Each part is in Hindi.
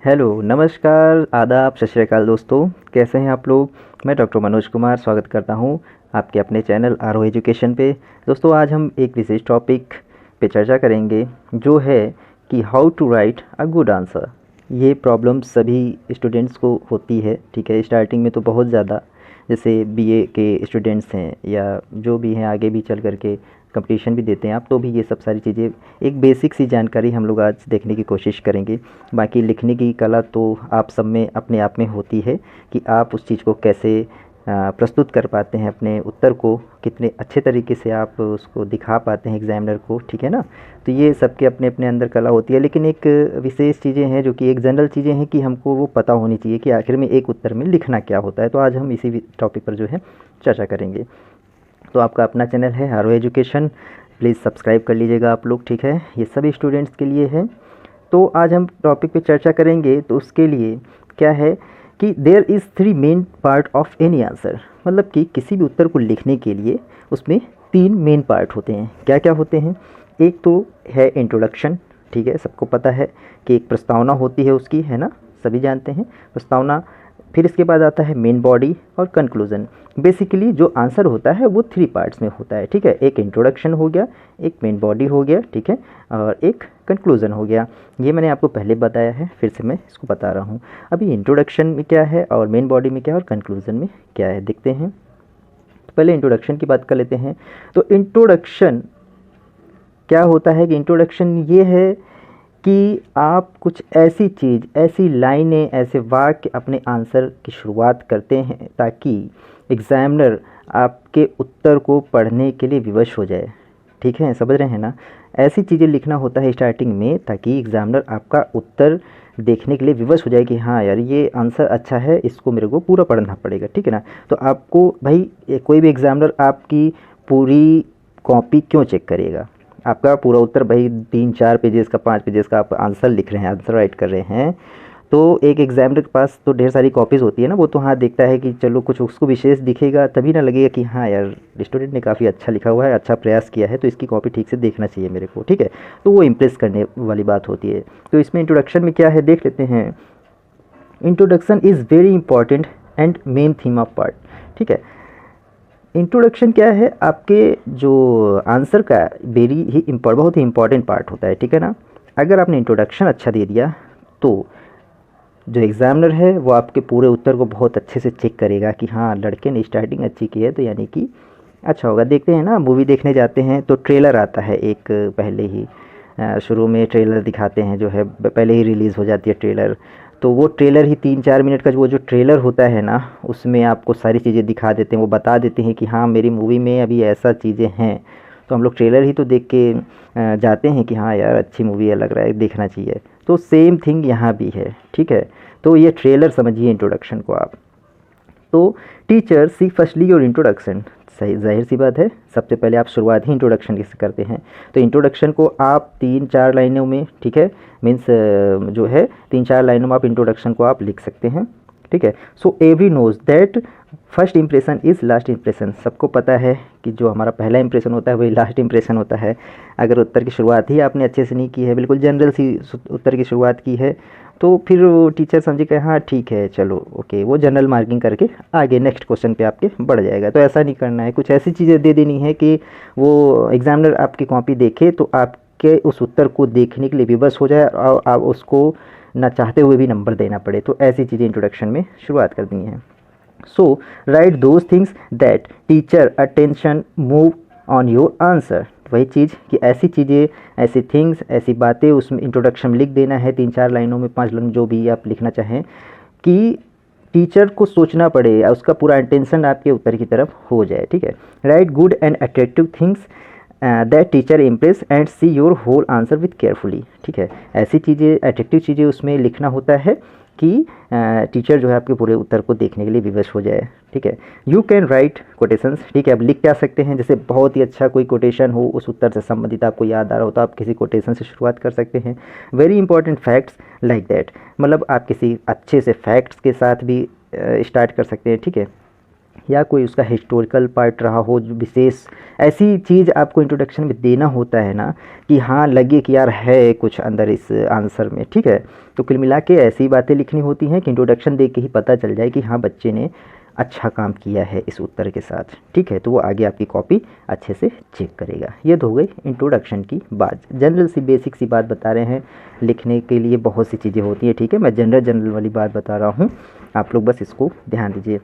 हेलो, नमस्कार, आदाब, सत श्री अकाल दोस्तों। कैसे हैं आप लोग? मैं डॉक्टर मनोज कुमार स्वागत करता हूं आपके अपने चैनल आरो एजुकेशन पे। दोस्तों, आज हम एक विशेष टॉपिक पे चर्चा करेंगे जो है कि how to write a good answer. ये प्रॉब्लम सभी स्टूडेंट्स को होती है, ठीक है। स्टार्टिंग में तो बहुत ज़्यादा, जैसे बीए के स्टूडेंट्स हैं या जो भी हैं, आगे भी चल करके कंपटीशन भी देते हैं आप, तो भी ये सब सारी चीज़ें, एक बेसिक सी जानकारी हम लोग आज देखने की कोशिश करेंगे। बाकी लिखने की कला तो आप सब में अपने आप में होती है कि आप उस चीज़ को कैसे प्रस्तुत कर पाते हैं, अपने उत्तर को कितने अच्छे तरीके से आप उसको दिखा पाते हैं एग्ज़ामिनर को, ठीक है ना। तो ये सबके अपने अपने अंदर कला होती है, लेकिन एक विशेष चीज़ें हैं जो कि एक जनरल चीज़ें हैं कि हमको वो पता होनी चाहिए कि आखिर में एक उत्तर में लिखना क्या होता है। तो आज हम इसी टॉपिक पर जो है चर्चा करेंगे। तो आपका अपना चैनल है आरो एजुकेशन, प्लीज़ सब्सक्राइब कर लीजिएगा आप लोग, ठीक है। ये सभी स्टूडेंट्स के लिए है। तो आज हम टॉपिक पे चर्चा करेंगे, तो उसके लिए क्या है कि there is 3 main part of any answer. मतलब कि किसी भी उत्तर को लिखने के लिए उसमें 3 मेन पार्ट होते हैं। क्या क्या होते हैं? एक तो है इंट्रोडक्शन, ठीक है, सबको पता है कि एक प्रस्तावना होती है उसकी, है ना, सभी जानते हैं प्रस्तावना। फिर इसके बाद आता है मेन बॉडी और कंक्लूज़न। बेसिकली जो आंसर होता है वो 3 पार्ट्स में होता है, ठीक है। एक इंट्रोडक्शन हो गया, एक मेन बॉडी हो गया, ठीक है, और एक कंक्लूज़न हो गया। ये मैंने आपको पहले बताया है, फिर से मैं इसको बता रहा हूँ। अभी इंट्रोडक्शन में क्या है और मेन बॉडी में क्या है और कंक्लूज़न में क्या है, देखते हैं। तो पहले इंट्रोडक्शन की बात कर लेते हैं। तो इंट्रोडक्शन क्या होता है कि इंट्रोडक्शन ये है कि आप कुछ ऐसी चीज़, ऐसी लाइनें, ऐसे वाक्य अपने आंसर की शुरुआत करते हैं ताकि एग्ज़ामिनर आपके उत्तर को पढ़ने के लिए विवश हो जाए, ठीक है, समझ रहे हैं ना। ऐसी चीज़ें लिखना होता है स्टार्टिंग में ताकि एग्ज़ामिनर आपका उत्तर देखने के लिए विवश हो जाए कि हाँ यार, ये आंसर अच्छा है, इसको मेरे को पूरा पढ़ना पड़ेगा, ठीक है ना। तो आपको भाई, कोई भी एग्ज़ामिनर आपकी पूरी कॉपी क्यों चेक करेगा? आपका पूरा उत्तर भाई 3-4 पेजेस का, 5 पेजेस का आप आंसर लिख रहे हैं, आंसर राइट कर रहे हैं, तो एक एग्जामिनर के पास तो ढेर सारी कॉपीज़ होती है ना। वो तो हाँ देखता है कि चलो कुछ उसको विशेष दिखेगा, तभी ना लगेगा कि हाँ यार, स्टूडेंट ने काफ़ी अच्छा लिखा हुआ है, अच्छा प्रयास किया है, तो इसकी कॉपी ठीक से देखना चाहिए मेरे को, ठीक है। तो वो इम्प्रेस करने वाली बात होती है। तो इसमें इंट्रोडक्शन में क्या है देख लेते हैं। Introduction is very important and main theme of part, ठीक है। इंट्रोडक्शन क्या है? आपके जो आंसर का वेरी ही बहुत ही इंपॉर्टेंट पार्ट होता है, ठीक है ना। अगर आपने इंट्रोडक्शन अच्छा दे दिया तो जो एग्ज़ामिनर है वो आपके पूरे उत्तर को बहुत अच्छे से चेक करेगा कि हाँ, लड़के ने स्टार्टिंग अच्छी की है, तो यानी कि अच्छा होगा। देखते हैं ना, मूवी देखने जाते हैं तो ट्रेलर आता है एक, पहले ही शुरू में ट्रेलर दिखाते हैं, जो है पहले ही रिलीज़ हो जाती है ट्रेलर। तो वो ट्रेलर ही 3-4 मिनट का वो जो ट्रेलर होता है ना, उसमें आपको सारी चीज़ें दिखा देते हैं, वो बता देते हैं कि हाँ, मेरी मूवी में अभी ऐसा चीज़ें हैं। तो हम लोग ट्रेलर ही तो देख के जाते हैं कि हाँ यार, अच्छी मूवी है, लग रहा है, देखना चाहिए। तो सेम थिंग यहाँ भी है, ठीक है। तो ये ट्रेलर समझिए इंट्रोडक्शन को आप। तो teacher see firstly your introduction, सही, जाहिर सी बात है, सबसे पहले आप शुरुआत ही इंट्रोडक्शन से करते हैं। तो इंट्रोडक्शन को आप 3-4 लाइनों में, ठीक है, मीन्स जो है 3-4 लाइनों में आप इंट्रोडक्शन को आप लिख सकते हैं, ठीक है। So every knows that first impression is last impression. सबको पता है कि जो हमारा पहला इंप्रेशन होता है वही लास्ट इंप्रेशन होता है। अगर उत्तर की शुरुआत ही आपने अच्छे से नहीं की है, बिल्कुल जनरल सी उत्तर की शुरुआत की है, तो फिर वो टीचर समझेगा हाँ ठीक है, चलो ओके, वो जनरल मार्किंग करके आगे नेक्स्ट क्वेश्चन पे आपके बढ़ जाएगा। तो ऐसा नहीं करना है, कुछ ऐसी चीज़ें दे देनी है कि वो एग्जामिनर आपकी कॉपी देखे तो आपके उस उत्तर को देखने के लिए विवश हो जाए और आप उसको ना चाहते हुए भी नंबर देना पड़े। तो ऐसी चीज़ें इंट्रोडक्शन में शुरुआत कर दी हैं। So right those things that teacher attention move on your answer. वही चीज़ कि ऐसी चीज़ें, ऐसी थिंग्स, ऐसी बातें उसमें इंट्रोडक्शन में लिख देना है, 3-4 लाइनों में, 5 लाइन, जो भी आप लिखना चाहें, कि टीचर को सोचना पड़े, उसका पूरा अटेंशन आपके उत्तर की तरफ हो जाए, ठीक है। Right good and attractive things that teacher impress and see your whole answer with carefully, ठीक है। ऐसी चीज़ें, अट्रैक्टिव चीज़ें उसमें लिखना होता है कि टीचर जो है आपके पूरे उत्तर को देखने के लिए विवश हो जाए, ठीक है। यू कैन राइट कोटेशंस, ठीक है, आप लिख क्या सकते हैं, जैसे बहुत ही अच्छा कोई कोटेशन हो, उस उत्तर से संबंधित आपको याद आ रहा हो, तो आप किसी कोटेशन से शुरुआत कर सकते हैं। Very important facts like that, मतलब आप किसी अच्छे से फैक्ट्स के साथ भी स्टार्ट कर सकते हैं, ठीक है। या कोई उसका हिस्टोरिकल पार्ट रहा हो जो विशेष, ऐसी चीज़ आपको इंट्रोडक्शन में देना होता है ना कि हाँ लगे कि यार है कुछ अंदर इस आंसर में, ठीक है। तो कुल मिला के ऐसी बातें लिखनी होती हैं कि इंट्रोडक्शन देख के ही पता चल जाए कि हाँ बच्चे ने अच्छा काम किया है इस उत्तर के साथ, ठीक है। तो वो आगे आपकी कॉपी अच्छे से चेक करेगा। ये तो हो गई इंट्रोडक्शन की बात, जनरल सी बेसिक सी बात बता रहे हैं। लिखने के लिए बहुत सी चीज़ें होती हैं, ठीक है, मैं जनरल वाली बात बता रहा हूँ, आप लोग बस इसको ध्यान दीजिए।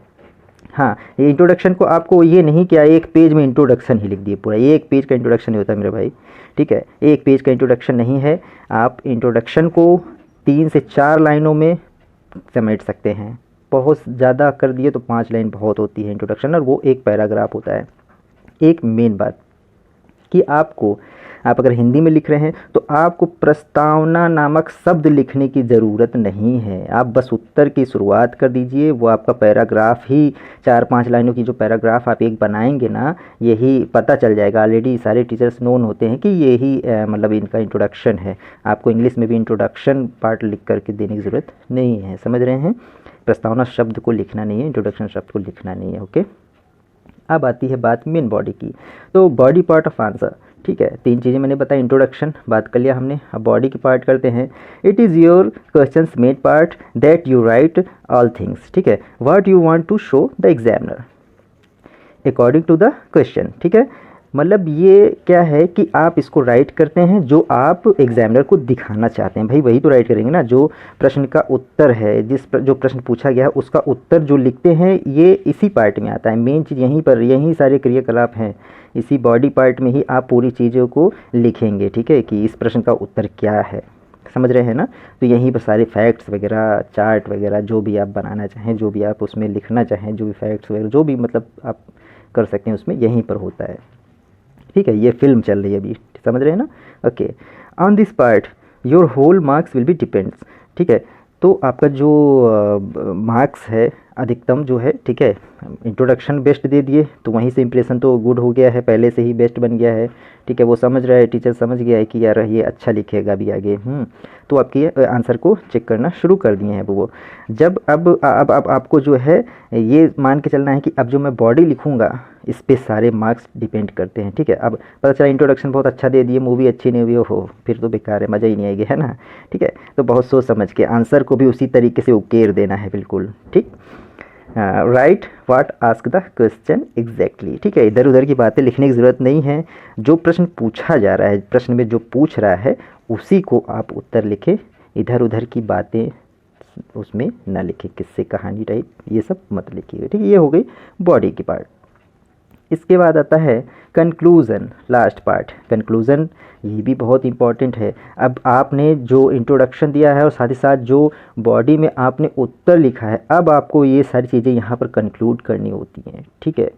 हाँ, ये इंट्रोडक्शन को आपको ये नहीं किया एक पेज में इंट्रोडक्शन ही लिख दिए पूरा, ये एक पेज का इंट्रोडक्शन नहीं होता मेरे भाई, ठीक है। एक पेज का इंट्रोडक्शन नहीं है, आप इंट्रोडक्शन को 3 से 4 लाइनों में समेट सकते हैं। बहुत ज़्यादा कर दिए तो 5 लाइन बहुत होती है इंट्रोडक्शन, और वो एक पैराग्राफ होता है। एक मेन बात कि आप अगर हिंदी में लिख रहे हैं तो आपको प्रस्तावना नामक शब्द लिखने की ज़रूरत नहीं है। आप बस उत्तर की शुरुआत कर दीजिए, वो आपका पैराग्राफ ही 4-5 लाइनों की जो पैराग्राफ आप एक बनाएंगे ना, यही पता चल जाएगा। ऑलरेडी सारे टीचर्स नोन होते हैं कि यही मतलब इनका इंट्रोडक्शन है। आपको इंग्लिश में भी इंट्रोडक्शन पार्ट लिख करके देने की ज़रूरत नहीं है, समझ रहे हैं। प्रस्तावना शब्द को लिखना नहीं है, इंट्रोडक्शन शब्द को लिखना नहीं है, ओके। अब आती है बात मेन बॉडी की। तो बॉडी पार्ट ऑफ आंसर, ठीक है, 3 चीज़ें मैंने बताई, इंट्रोडक्शन बात कर लिया हमने, अब बॉडी की पार्ट करते हैं। It is your questions made part that you write all things, ठीक है, what you want to show the examiner according to the question, ठीक है। मतलब ये क्या है कि आप इसको राइट करते हैं जो आप एग्जामिनर को दिखाना चाहते हैं, भाई वही तो राइट करेंगे ना। जो प्रश्न का उत्तर है, जो प्रश्न पूछा गया है उसका उत्तर जो लिखते हैं, ये इसी पार्ट में आता है। मेन चीज़ यहीं पर, यहीं सारे क्रियाकलाप हैं, इसी बॉडी पार्ट में ही आप पूरी चीज़ों को लिखेंगे, ठीक है, कि इस प्रश्न का उत्तर क्या है, समझ रहे हैं ना। तो यहीं पर सारे फैक्ट्स वगैरह, चार्ट वगैरह जो भी आप बनाना चाहें, जो भी आप उसमें लिखना चाहें, जो भी फैक्ट्स वगैरह जो भी मतलब आप कर सकते हैं उसमें यहीं पर होता है, ठीक है। ये फिल्म चल रही है अभी, समझ रहे हैं ना, okay. On this part your whole marks will be depends, ठीक है। तो आपका जो मार्क्स है अधिकतम जो है, ठीक है, इंट्रोडक्शन बेस्ट दे दिए तो वहीं से इंप्रेशन तो गुड हो गया है, पहले से ही बेस्ट बन गया है, ठीक है। वो समझ रहा है, टीचर समझ गया है कि यार ये अच्छा लिखेगा भी आगे, तो आपके आंसर को चेक करना शुरू कर दिए हैं वो। जब अब आपको जो है ये मान के चलना है कि अब जो मैं बॉडी लिखूँगा इस पे सारे मार्क्स डिपेंड करते हैं, ठीक है। अब पता चला इंट्रोडक्शन बहुत अच्छा दे दिए, मूवी अच्छी नहीं हुई हो, फिर तो बेकार है, मज़ा ही नहीं आएगी, है ना, ठीक है। तो बहुत सोच समझ के आंसर को भी उसी तरीके से उकेर देना है, बिल्कुल ठीक। Right what ask the question exactly, ठीक है। इधर उधर की बातें लिखने की ज़रूरत नहीं है, जो प्रश्न पूछा जा रहा है, प्रश्न में जो पूछ रहा है उसी को आप उत्तर लिखें, इधर उधर की बातें उसमें ना लिखें, किससे कहानी टाइप ये सब मत लिखिएगा, ठीक है। ये हो गई बॉडी की पार्ट। इसके बाद आता है कंक्लूज़न, लास्ट पार्ट कंक्लूज़न, ये भी बहुत इंपॉर्टेंट है। अब आपने जो इंट्रोडक्शन दिया है और साथ ही साथ जो बॉडी में आपने उत्तर लिखा है, अब आपको ये सारी चीज़ें यहाँ पर कंक्लूड करनी होती हैं, ठीक है।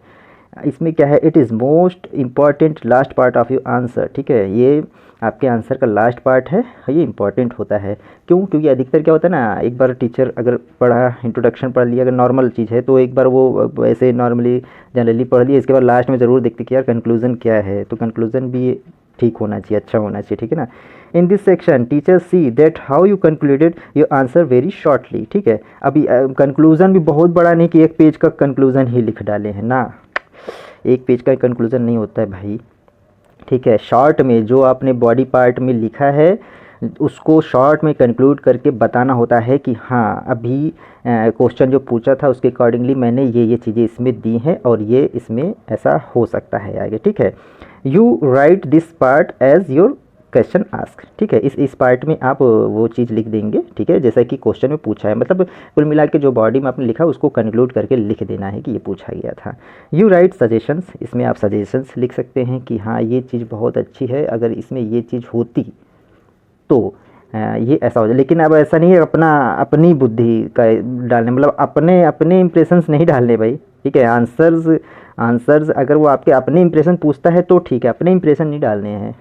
इसमें क्या है, it is most important last part of your answer, ठीक है। ये आपके आंसर का लास्ट पार्ट है, ये इंपॉर्टेंट होता है। क्यों? क्योंकि अधिकतर क्या होता है ना, एक बार टीचर अगर पढ़ा, इंट्रोडक्शन पढ़ लिया, अगर नॉर्मल चीज़ है तो एक बार वो ऐसे नॉर्मली जनरली पढ़ लिया, इसके बाद लास्ट में ज़रूर देखते कि यार कंक्लूज़न क्या है, तो कंक्लूज़न भी ठीक होना चाहिए, अच्छा होना चाहिए, ठीक है ना। In this section teacher see that how you concluded your answer very shortly, ठीक है। अभी कंक्लूज़न भी बहुत बड़ा नहीं कि एक पेज का कंक्लूज़न ही लिख डाले हैं ना, एक पेज का कंक्लूज़न नहीं होता है भाई, ठीक है। शॉर्ट में जो आपने बॉडी पार्ट में लिखा है उसको शॉर्ट में कंक्लूड करके बताना होता है कि हाँ अभी क्वेश्चन जो पूछा था उसके अकॉर्डिंगली मैंने ये चीज़ें इसमें दी हैं और ये इसमें ऐसा हो सकता है आगे, ठीक है। You write this part as your question ask, ठीक है। इस पार्ट में आप वो चीज़ लिख देंगे, ठीक है, जैसा कि क्वेश्चन में पूछा है। मतलब कुल मिला के जो बॉडी में आपने लिखा उसको कंक्लूड करके लिख देना है कि ये पूछा गया था। यू राइट सजेशंस, इसमें आप सजेशंस लिख सकते हैं कि हाँ ये चीज़ बहुत अच्छी है, अगर इसमें ये चीज़ होती तो ये ऐसा हो जाए। लेकिन अब ऐसा नहीं है अपनी बुद्धि का डालने, मतलब अपने इंप्रेशंस नहीं डालने भाई, ठीक है। आंसर्स अगर वो आपके अपने इंप्रेशन पूछता है तो ठीक है, अपने इंप्रेशन नहीं डालने हैं,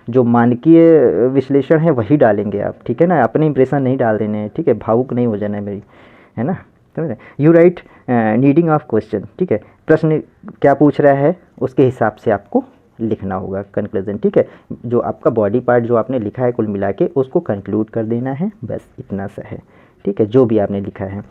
जो मानकीय विश्लेषण है वही डालेंगे आप, ठीक है ना, अपने इंप्रेशन नहीं डाल देने हैं, ठीक है। भावुक नहीं हो जाना है मेरी, है ना, समझ रहे। You write needing of question, ठीक है, प्रश्न क्या पूछ रहा है उसके हिसाब से आपको लिखना होगा कंक्लूजन, ठीक है। जो आपका बॉडी पार्ट जो आपने लिखा है कुल मिला के उसको कंक्लूड कर देना है, बस इतना सा है, ठीक है, जो भी आपने लिखा है।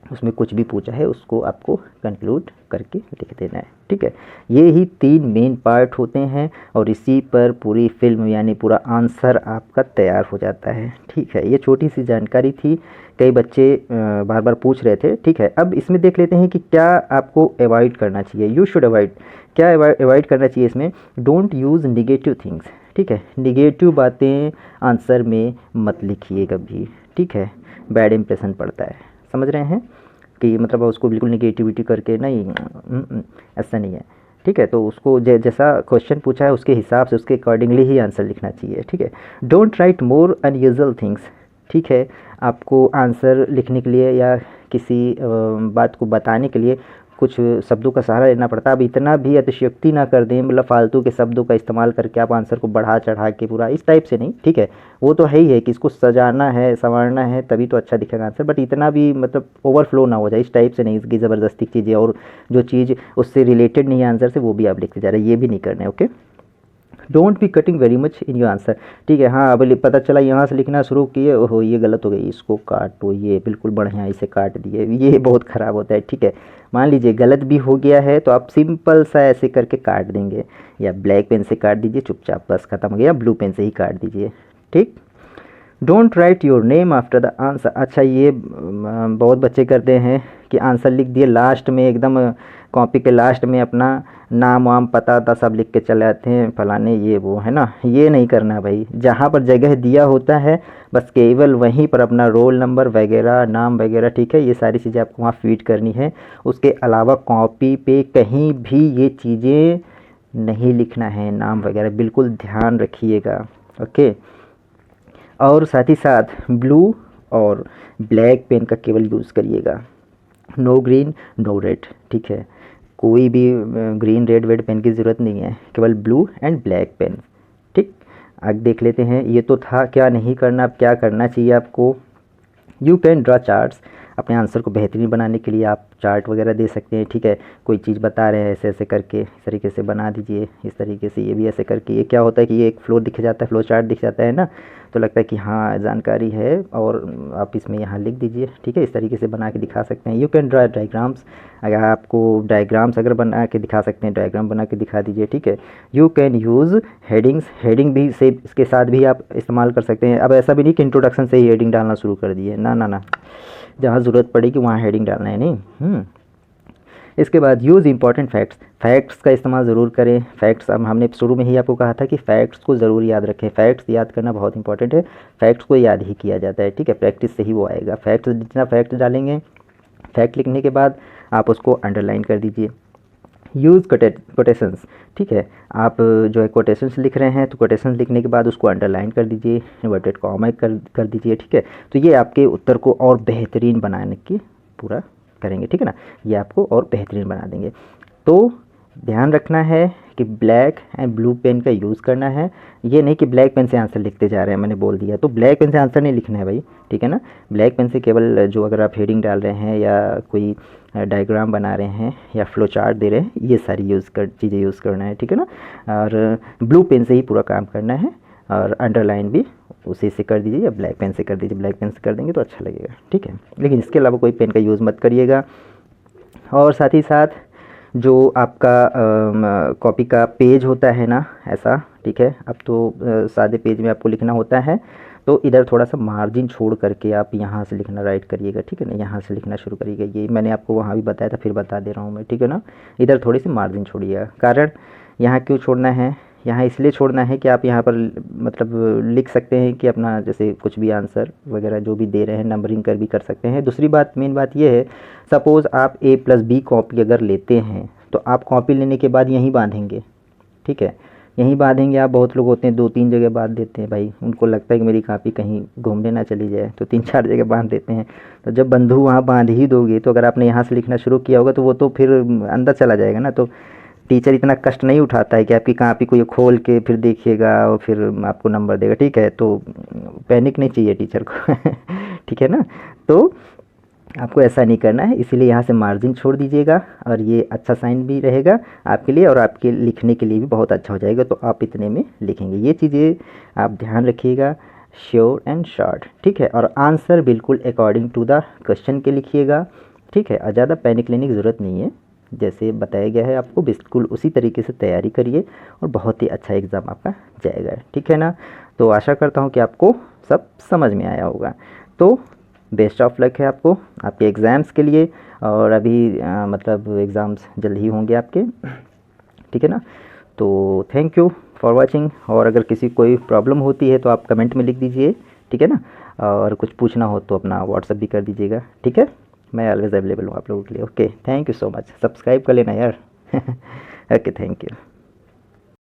उसमें कुछ भी पूछा है उसको आपको कंक्लूड करके लिख देना है, ठीक है। ये ही 3 मेन पार्ट होते हैं और इसी पर पूरी फिल्म यानी पूरा आंसर आपका तैयार हो जाता है, ठीक है। ये छोटी सी जानकारी थी, कई बच्चे बार बार पूछ रहे थे, ठीक है। अब इसमें देख लेते हैं कि क्या आपको अवॉइड करना चाहिए, यू शुड अवॉइड, क्या अवॉइड करना चाहिए इसमें। डोंट यूज़ निगेटिव थिंग्स, ठीक है। निगेटिव बातें आंसर में मत लिखिए कभी, ठीक है, बैड इंप्रेशन पड़ता है, समझ रहे हैं कि मतलब उसको बिल्कुल निगेटिविटी करके नहीं, ऐसा नहीं है, ठीक है। तो उसको जैसा क्वेश्चन पूछा है उसके हिसाब से उसके अकॉर्डिंगली ही आंसर लिखना चाहिए, ठीक है। Don't write more unusual things, ठीक है। आपको आंसर लिखने के लिए या किसी बात को बताने के लिए कुछ शब्दों का सहारा लेना पड़ता है। अब इतना भी अतिशयोक्ति ना कर दें, मतलब फालतू के शब्दों का इस्तेमाल करके आप आंसर को बढ़ा चढ़ा के पूरा इस टाइप से नहीं, ठीक है। वो तो है ही है कि इसको सजाना है संवारना है तभी तो अच्छा दिखेगा आंसर, बट इतना भी मतलब ओवरफ्लो ना हो जाए, इस टाइप से नहीं इसकी ज़बरदस्ती चीज़ें और जो चीज़ उससे रिलेटेड नहीं है आंसर से वो भी आप लिखते जा रहे हैं, ये भी नहीं करना है, okay. Don't be cutting very much in your answer, ठीक है। हाँ, अब पता चला यहाँ से लिखना शुरू किए, ओहो ये गलत हो गई, इसको काटो, ये बिल्कुल बढ़िया इसे काट दिए, ये बहुत ख़राब होता है, ठीक है। मान लीजिए गलत भी हो गया है तो आप सिंपल सा ऐसे करके काट देंगे, या ब्लैक पेन से काट दीजिए चुपचाप, बस ख़त्म हो गया, ब्लू पेन से ही काट दीजिए, ठीक। Don't write your name after the answer, अच्छा ये बहुत बच्चे करते हैं कि आंसर लिख दिए लास्ट में, एकदम कॉपी के लास्ट में अपना नाम वाम पता था सब लिख के चले आते हैं फलाने ये वो, है ना। ये नहीं करना भाई, जहाँ पर जगह दिया होता है बस केवल वहीं पर अपना रोल नंबर वगैरह नाम वगैरह, ठीक है, ये सारी चीज़ें आपको वहाँ फीड करनी है। उसके अलावा कॉपी पे कहीं भी ये चीज़ें नहीं लिखना है, नाम वगैरह, बिल्कुल ध्यान रखिएगा, ओके। और साथ ही साथ ब्लू और ब्लैक पेन का केवल यूज़ करिएगा, नो ग्रीन नो रेड, ठीक है। कोई भी ग्रीन रेड वेड पेन की ज़रूरत नहीं है, केवल ब्लू एंड ब्लैक पेन, ठीक। आगे देख लेते हैं, ये तो था क्या नहीं करना, अब क्या करना चाहिए आपको। यू कैन ड्रा चार्ट्स, अपने आंसर को बेहतरीन बनाने के लिए आप चार्ट वगैरह दे सकते हैं, ठीक है। कोई चीज़ बता रहे हैं ऐसे ऐसे करके इस तरीके से बना दीजिए, इस तरीके से ये भी ऐसे करके, ये क्या होता है कि ये एक फ्लो दिख जाता है, फ्लो चार्ट दिख जाता है ना, तो लगता है कि हाँ जानकारी है, और आप इसमें यहाँ लिख दीजिए, ठीक है। इस तरीके से बना के दिखा सकते हैं। यू कैन ड्रा डायग्राम्स, अगर आपको डायग्राम्स अगर बना के दिखा सकते हैं, डायग्राम बना के दिखा दीजिए, ठीक है। You can use headings, heading भी से इसके साथ भी आप इस्तेमाल कर सकते हैं। अब ऐसा भी नहीं कि इंट्रोडक्शन से ही हेडिंग डालना शुरू कर दिए, ना ना ना, जहाँ ज़रूरत पड़ेगी वहाँ हेडिंग डालना है, नहीं। इसके बाद यूज़ इंपॉर्टेंट फैक्ट्स, फैक्ट्स का इस्तेमाल ज़रूर करें। फैक्ट्स, अब हमने शुरू में ही आपको कहा था कि फैक्ट्स को ज़रूर याद रखें, फैक्ट्स याद करना बहुत इंपॉर्टेंट है, फैक्ट्स को याद ही किया जाता है, ठीक है, प्रैक्टिस से ही वो आएगा। फैक्ट्स, जितना फैक्ट डालेंगे, फैक्ट लिखने के बाद आप उसको अंडरलाइन कर दीजिए। यूज़ कोटेशंस, ठीक है, आप जो है कोटेशंस लिख रहे हैं तो कोटेशंस लिखने के बाद उसको अंडरलाइन कर दीजिए, इन्वर्टेड कॉमा कर दीजिए, ठीक है। तो ये आपके उत्तर को और बेहतरीन बनाने की पूरा करेंगे, ठीक है ना, ये आपको और बेहतरीन बना देंगे। तो ध्यान रखना है कि ब्लैक एंड ब्लू पेन का यूज़ करना है, ये नहीं कि ब्लैक पेन से आंसर लिखते जा रहे हैं, मैंने बोल दिया तो ब्लैक पेन से आंसर नहीं लिखना है भाई, ठीक है ना। ब्लैक पेन से केवल जो अगर आप हेडिंग डाल रहे हैं या कोई डायग्राम बना रहे हैं या फ्लो चार्ट दे रहे हैं, ये सारी चीज़ें यूज़ करना है, ठीक है ना। और ब्लू पेन से ही पूरा काम करना है, और अंडरलाइन भी उसी से कर दीजिए या ब्लैक पेन से कर दीजिए, ब्लैक पेन से कर देंगे तो अच्छा लगेगा, ठीक है। लेकिन इसके अलावा कोई पेन का यूज़ मत करिएगा। और साथ ही साथ जो आपका कॉपी का पेज होता है ना ऐसा, ठीक है, अब तो सादे पेज में आपको लिखना होता है, तो इधर थोड़ा सा मार्जिन छोड़ करके आप यहाँ से लिखना राइट करिएगा, ठीक है ना, यहाँ से लिखना शुरू करिएगा। ये मैंने आपको वहाँ भी बताया था, फिर बता दे रहा हूँ मैं, ठीक है ना। इधर थोड़ी सी मार्जिन छोड़िएगा, कारण यहाँ क्यों छोड़ना है, यहाँ इसलिए छोड़ना है कि आप यहाँ पर मतलब लिख सकते हैं कि अपना जैसे कुछ भी आंसर वगैरह जो भी दे रहे हैं नंबरिंग कर भी कर सकते हैं। दूसरी बात, मेन बात ये है, सपोज़ आप A+B कॉपी अगर लेते हैं तो आप कॉपी लेने के बाद यहीं बांधेंगे, ठीक है, यहीं बांधेंगे आप। बहुत लोग होते हैं 2-3 जगह बांध देते हैं भाई, उनको लगता है कि मेरी कॉपी कहीं घूमने ना चली जाए, तो 3-4 जगह बांध देते हैं। तो जब बंधु वहाँ बांध ही दोगे तो अगर आपने यहाँ से लिखना शुरू किया होगा तो वो तो फिर अंदर चला जाएगा ना, तो टीचर इतना कष्ट नहीं उठाता है कि आपकी कॉपी को ये खोल के फिर देखिएगा और फिर आपको नंबर देगा, ठीक है। तो पैनिक नहीं चाहिए टीचर को ठीक है ना, तो आपको ऐसा नहीं करना है, इसीलिए यहाँ से मार्जिन छोड़ दीजिएगा, और ये अच्छा साइन भी रहेगा आपके लिए और आपके लिखने के लिए भी बहुत अच्छा हो जाएगा, तो आप इतने में लिखेंगे। ये चीज़ें आप ध्यान रखिएगा, श्योर एंड शॉर्ट, ठीक है। और आंसर बिल्कुल अकॉर्डिंग टू द क्वेश्चन के लिखिएगा, ठीक है। ज़्यादा पैनिक लेने की ज़रूरत नहीं है, जैसे बताया गया है आपको बिल्कुल उसी तरीके से तैयारी करिए और बहुत ही अच्छा एग्ज़ाम आपका जाएगा, ठीक है ना। तो आशा करता हूँ कि आपको सब समझ में आया होगा। तो बेस्ट ऑफ लक है आपको आपके एग्ज़ाम्स के लिए, और अभी मतलब एग्ज़ाम्स जल्द ही होंगे आपके, ठीक है ना। तो थैंक यू फॉर वाचिंग, और अगर किसी कोई प्रॉब्लम होती है तो आप कमेंट में लिख दीजिए, ठीक है ना। और कुछ पूछना हो तो अपना व्हाट्सअप भी कर दीजिएगा, ठीक है। मैं ऑलवेज़ अवेलेबल हूँ आप लोगों के लिए। Okay, thank you so much. Subscribe कर लेना यार। Okay, thank you.